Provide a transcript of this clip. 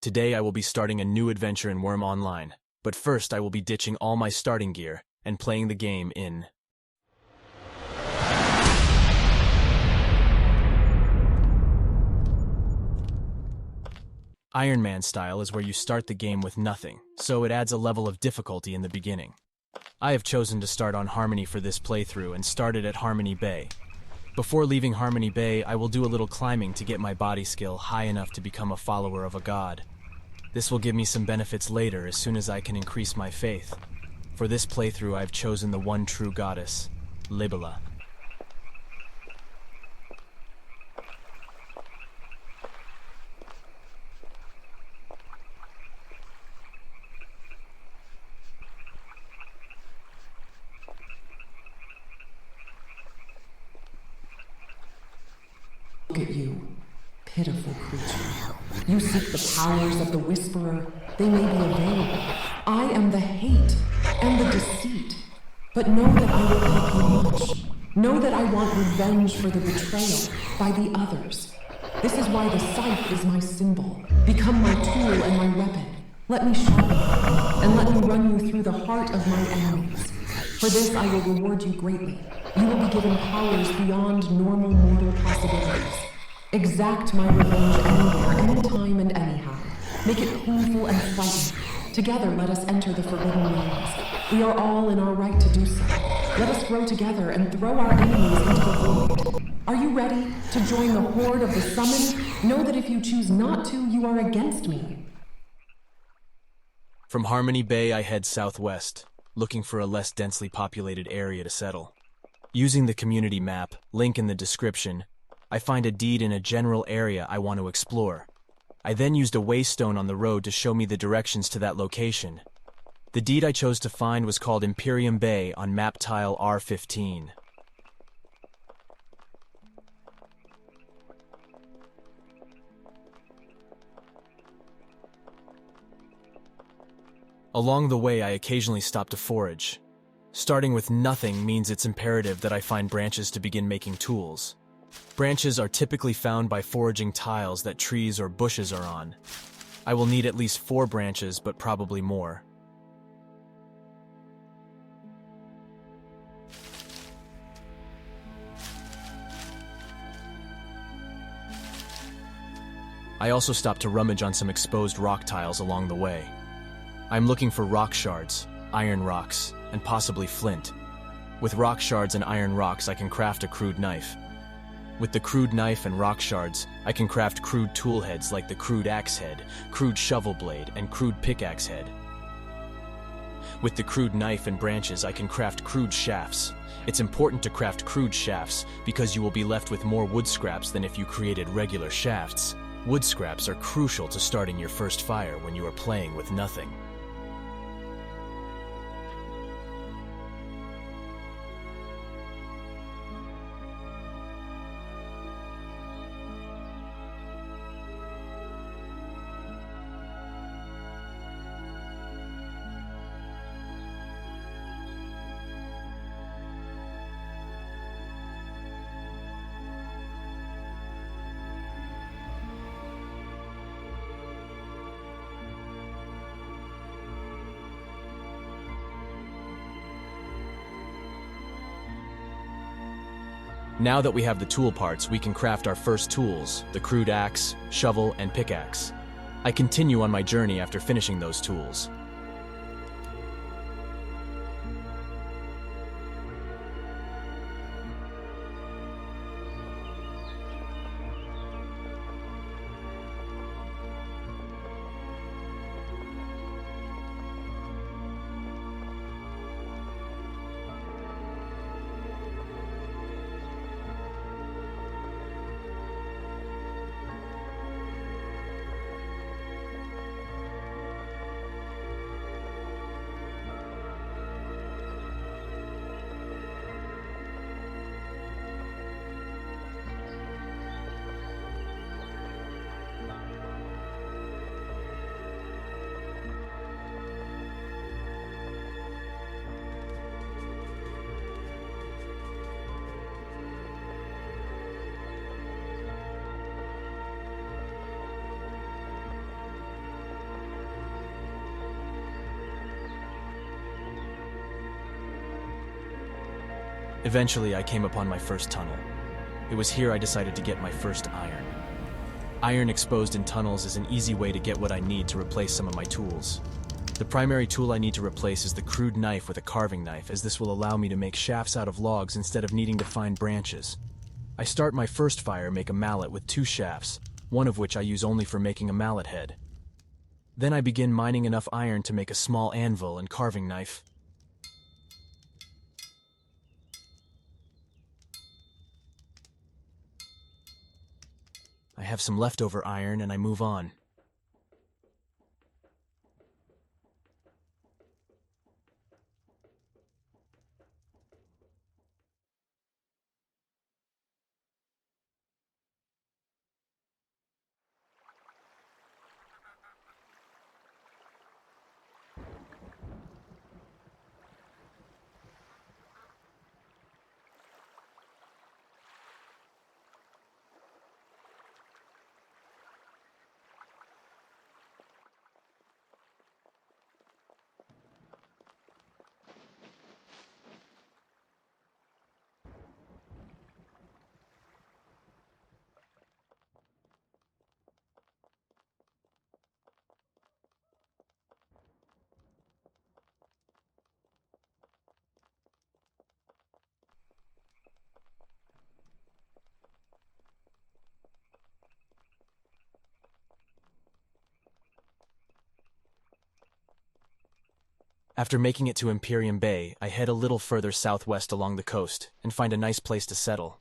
Today I will be starting a new adventure in Wurm Online, but first I will be ditching all my starting gear and playing the game in Ironman style is where you start the game with nothing, so it adds a level of difficulty in the beginning. I have chosen to start on Harmony for this playthrough and started at Harmony Bay. Before leaving Harmony Bay, I will do a little climbing to get my body skill high enough to become a follower of a god. This will give me some benefits later as soon as I can increase my faith. For this playthrough, I've chosen the one true goddess, Libela. Look at you, pitiful creature. You seek the powers of the Whisperer. They may be available. I am the hate and the deceit. But know that I will help you much. Know that I want revenge for the betrayal by the others. This is why the scythe is my symbol. Become my tool and my weapon. Let me sharpen you, and let me run you through the heart of my enemies. For this I will reward you greatly. You will be given powers beyond normal mortal possibilities. Exact my revenge anywhere, anytime, and anyhow. Make it painful and frightening. Together let us enter the Forbidden Lands. We are all in our right to do so. Let us grow together and throw our enemies into the void. Are you ready to join the horde of the summoned? Know that if you choose not to, you are against me. From Harmony Bay, I head southwest, looking for a less densely populated area to settle. Using the community map, link in the description, I find a deed in a general area I want to explore. I then used a waystone on the road to show me the directions to that location. The deed I chose to find was called Imperium Bay on map tile R15. Along the way, I occasionally stop to forage. Starting with nothing means it's imperative that I find branches to begin making tools. Branches are typically found by foraging tiles that trees or bushes are on. I will need at least 4 branches, but probably more. I also stopped to rummage on some exposed rock tiles along the way. I'm looking for rock shards, iron rocks, and possibly flint. With rock shards and iron rocks, I can craft a crude knife. With the crude knife and rock shards, I can craft crude tool heads like the crude axe head, crude shovel blade, and crude pickaxe head. With the crude knife and branches, I can craft crude shafts. It's important to craft crude shafts because you will be left with more wood scraps than if you created regular shafts. Wood scraps are crucial to starting your first fire when you are playing with nothing. Now that we have the tool parts, we can craft our first tools, the crude axe, shovel, and pickaxe. I continue on my journey after finishing those tools. Eventually, I came upon my first tunnel. It was here I decided to get my first iron. Iron exposed in tunnels is an easy way to get what I need to replace some of my tools. The primary tool I need to replace is the crude knife with a carving knife, as this will allow me to make shafts out of logs instead of needing to find branches. I start my first fire, make a mallet with 2 shafts, one of which I use only for making a mallet head. Then I begin mining enough iron to make a small anvil and carving knife. I have some leftover iron and I move on. After making it to Imperium Bay, I head a little further southwest along the coast and find a nice place to settle.